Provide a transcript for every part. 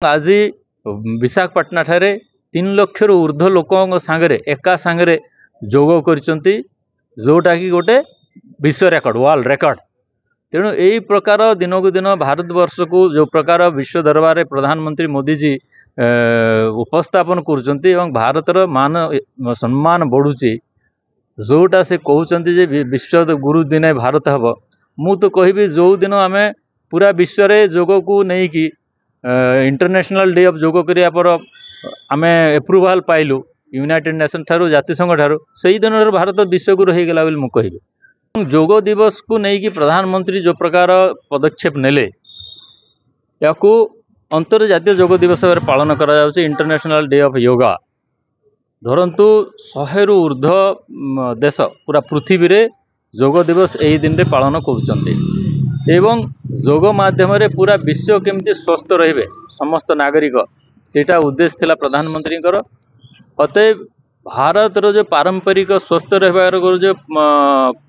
आज विशाखापाटना ठारे 3 लाख ऊर्ध्व लोक सांगरे एका सांगरे जोग करचंती जोटा कि गोटे विश्व रेकर्ड वर्ल्ड रेकर्ड। तेणु यही प्रकार दिन को दिन भारतवर्ष को जो प्रकार विश्व दरबार में प्रधानमंत्री मोदी जी उपस्थापन करचंती एवं भारतर मान सम्मान बढ़ुची जोटा से कहते जे विश्व गुरु दिन भारत हम मु तो कहबी जो दिन आम पूरा विश्व रे जोग को नहीं कि इंटरनेशनल डे ऑफ जोग करिया पर आम एप्रुवाल पाइलु यूनाइटेड नेशन ठारू जातिसंघ ठारू सही दिन भारत विश्वगुरु हो गला बोली मु कहबी। जोग दिवस को नहीं कि प्रधानमंत्री जो प्रकार पदक्षेप नेले याकू अंतर्जातीय जोग दिवस भाव पालन करा जाउछि इंटरनेशनल डे ऑफ योगा। धरतु 100 रु ऊर्ध्व देश पूरा पृथ्वी रे जोग दिवस यही दिन रे पालन करुचंती एवं जोग माध्यम रे पूरा विश्व केमती स्वस्थ रहिबे समस्त नागरिक सेटा उद्देश्य थिला प्रधानमंत्री अतएव भारत रो जो पारंपरिक स्वस्थ रहबार जो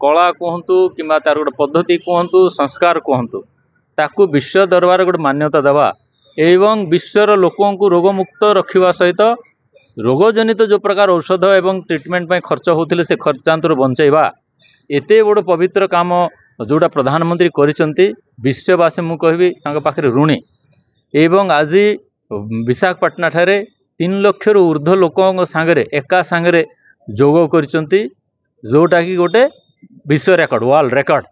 कला कहतु कि तार गोटे पद्धति कहतु संस्कार कहतु ताकू विश्व दरबार गोटे मान्यता देवा एवं विश्वर लोकों को रोगमुक्त रखा सहित रोगजनित जो प्रकार औषध एवं ट्रिटमेंट में खर्च होते से खर्चांतर बंचाइबा एते बड़ पवित्र काम जोड़ा प्रधानमंत्री करिसंती विश्ववासी मु कहबी तांका पाखरे ऋणी। एवं आज विशाखापाटना ठारे 3 लाख ऊर्ध्व लोक सांगरे एका सांगरे जोग करचंती जोटा कि गोटे विश्व रेकर्ड वर्ल्ड रेकर्ड।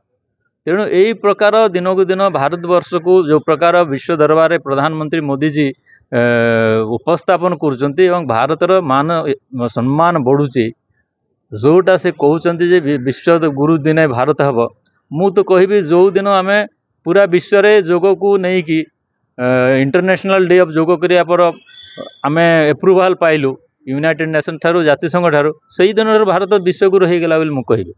तेणु यही प्रकार दिन को दिन भारतवर्ष को जो प्रकार विश्व दरबार में प्रधानमंत्री मोदी जी उपस्थापन करचंती एवं भारतर मान सम्मान बढ़ुची जोटा से कहते जे विश्व गुरु दिन भारत हम मु तो कहबी जो दिन आम पूरा विश्व रे जोग को नहीं कि इंटरनेशनल डे ऑफ जोग करिया पर आम एप्रुवाल पाइलु यूनाइटेड नेशन ठारू जातिसंघ ठारू सही दिन भारत विश्वगुरु हो गला बोली मु कहबी।